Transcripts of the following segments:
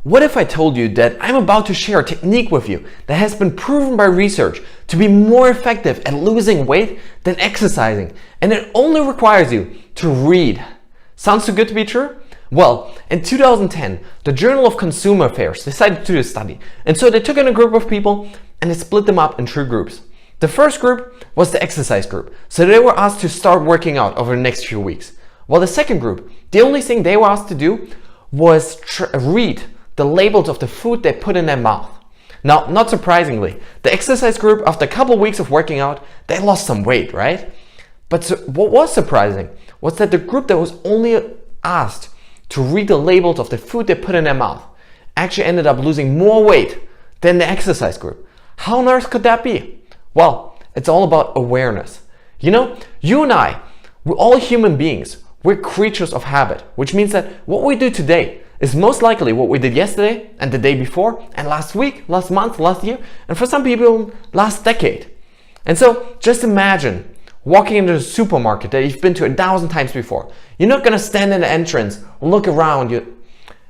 What if I told you that I'm about to share a technique with you that has been proven by research to be more effective at losing weight than exercising, and it only requires you to read? Sounds too good to be true? Well, in 2010, the Journal of Consumer Affairs decided to do a study, and so they took in a group of people and they split them up in two groups. The first group was the exercise group, so they were asked to start working out over the next few weeks. While the second group, the only thing they were asked to do was read the labels of the food they put in their mouth. Now, not surprisingly, the exercise group, after a couple of weeks of working out, they lost some weight, right? But what was surprising was that the group that was only asked to read the labels of the food they put in their mouth actually ended up losing more weight than the exercise group. How on earth could that be? Well, it's all about awareness. You know, you and I, we're all human beings. We're creatures of habit, which means that what we do today is most likely what we did yesterday and the day before and last week, last month, last year, and for some people, last decade. And so just imagine walking into a supermarket that you've been to 1,000 times before. You're not gonna stand in the entrance, look around you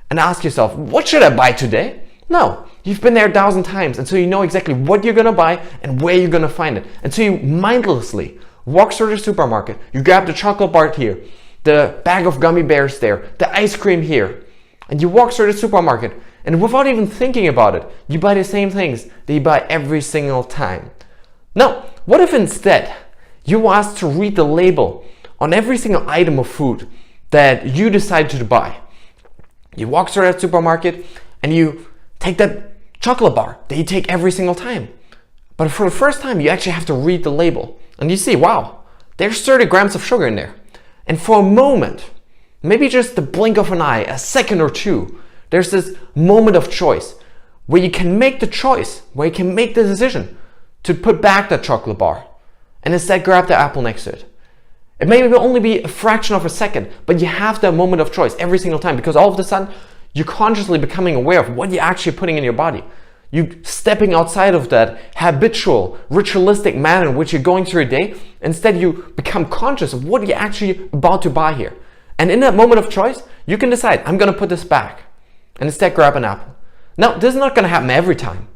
and ask yourself, what should I buy today? No, you've been there 1,000 times, and so you know exactly what you're gonna buy and where you're gonna find it. And so you mindlessly walk through the supermarket, you grab the chocolate bar here, the bag of gummy bears there, the ice cream here, and you walk through the supermarket, and without even thinking about it, you buy the same things that you buy every single time. Now, what if instead you were asked to read the label on every single item of food that you decide to buy? You walk through that supermarket and you take that chocolate bar that you take every single time. But for the first time, you actually have to read the label. And you see, wow, there's 30 grams of sugar in there. And for a moment, maybe just the blink of an eye, a second or two, there's this moment of choice where you can make the choice, where you can make the decision to put back that chocolate bar and instead grab the apple next to it. It may only be a fraction of a second, but you have that moment of choice every single time, because all of a sudden you're consciously becoming aware of what you're actually putting in your body. You stepping outside of that habitual, ritualistic manner in which you're going through your day. Instead, you become conscious of what you're actually about to buy here. And in that moment of choice, you can decide, I'm going to put this back and instead grab an apple. Now, this is not going to happen every time,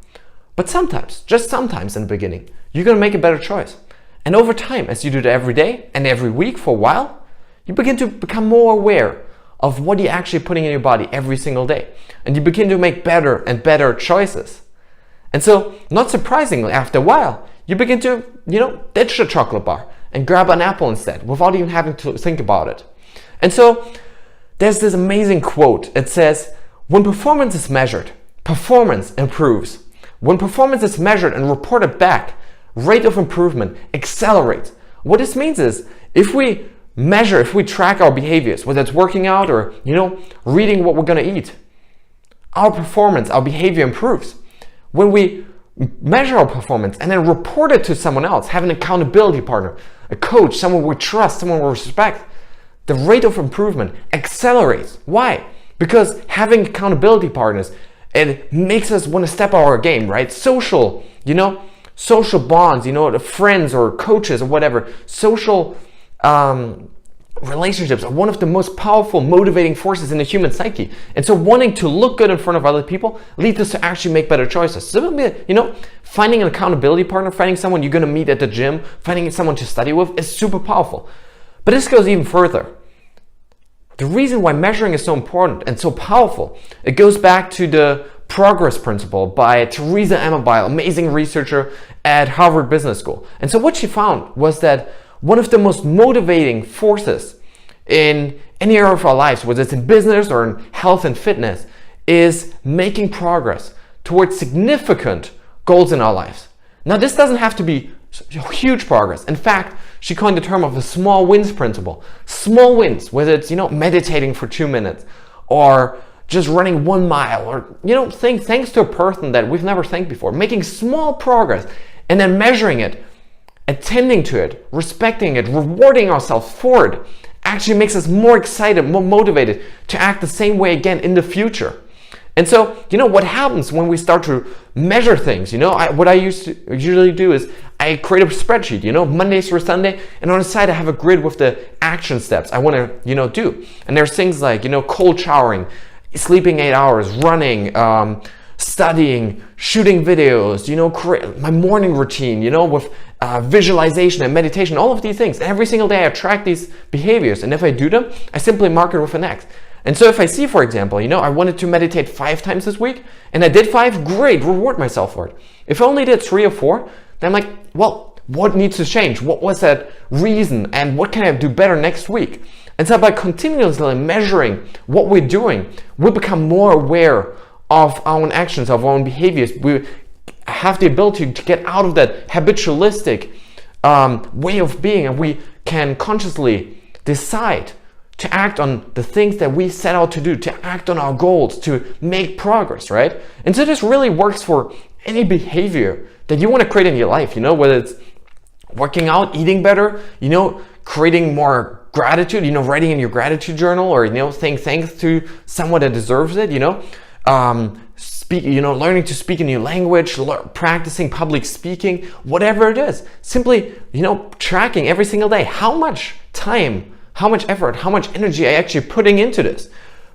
but sometimes, just sometimes in the beginning, you're going to make a better choice. And over time, as you do that every day and every week for a while, you begin to become more aware of what you're actually putting in your body every single day. And you begin to make better and better choices. And so, not surprisingly, after a while, you begin to, ditch the chocolate bar and grab an apple instead without even having to think about it. And so, there's this amazing quote. It says, when performance is measured, performance improves. When performance is measured and reported back, rate of improvement accelerates. What this means is, if we measure, if we track our behaviors, whether it's working out or, reading what we're gonna eat, our performance, our behavior improves. When we measure our performance and then report it to someone else, have an accountability partner, a coach, someone we trust, someone we respect, the rate of improvement accelerates. Why? Because having accountability partners, it makes us want to step up our game, right? Social bonds, the friends or coaches or whatever, social relationships are one of the most powerful motivating forces in the human psyche. And so wanting to look good in front of other people leads us to actually make better choices. So, finding an accountability partner, finding someone you're going to meet at the gym, finding someone to study with is super powerful. But this goes even further. The reason why measuring is so important and so powerful, it goes back to the progress principle by Teresa Amabile, amazing researcher at Harvard Business School. And so what she found was that one of the most motivating forces in any area of our lives, whether it's in business or in health and fitness, is making progress towards significant goals in our lives. Now, this doesn't have to be huge progress. In fact, she coined the term of the small wins principle. Small wins, whether it's, meditating for 2 minutes or just running 1 mile or, thanks to a person that we've never thanked before, making small progress and then measuring it, attending to it, respecting it, rewarding ourselves for it, actually makes us more excited, more motivated to act the same way again in the future. And so, what happens when we start to measure things? What I usually do is I create a spreadsheet, Monday through Sunday, and on the side I have a grid with the action steps I want to, do. And there's things like, cold showering, sleeping 8 hours, running, studying, shooting videos, you know, my morning routine, you know, with visualization and meditation, all of these things. Every single day I track these behaviors, and if I do them, I simply mark it with an X. And so if I see, for example, you know, I wanted to meditate 5 times this week, and I did 5, great, reward myself for it. If I only did 3 or 4, then I'm like, well, what needs to change? What was that reason, and what can I do better next week? And so by continuously measuring what we're doing, we become more aware of our own actions, of our own behaviors. We have the ability to get out of that habitualistic way of being, and we can consciously decide to act on the things that we set out to do, to act on our goals, to make progress, right? And so this really works for any behavior that you want to create in your life, you know, whether it's working out, eating better, you know, creating more gratitude, you know, writing in your gratitude journal, or, you know, saying thanks to someone that deserves it, you know, learning to speak a new language, practicing public speaking, whatever it is. Simply, you know, tracking every single day how much time, how much effort, how much energy I actually putting into this.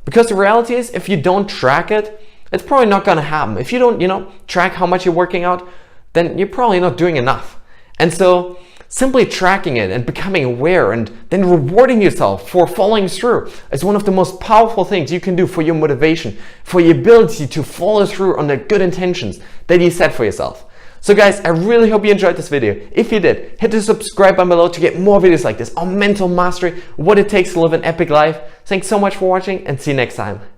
Because the reality is, if you don't track it, it's probably not going to happen. If you don't, you know, track how much you're working out, then you're probably not doing enough. And so simply tracking it and becoming aware and then rewarding yourself for following through is one of the most powerful things you can do for your motivation, for your ability to follow through on the good intentions that you set for yourself. So guys, I really hope you enjoyed this video. If you did, hit the subscribe button below to get more videos like this on mental mastery, what it takes to live an epic life. Thanks so much for watching, and see you next time.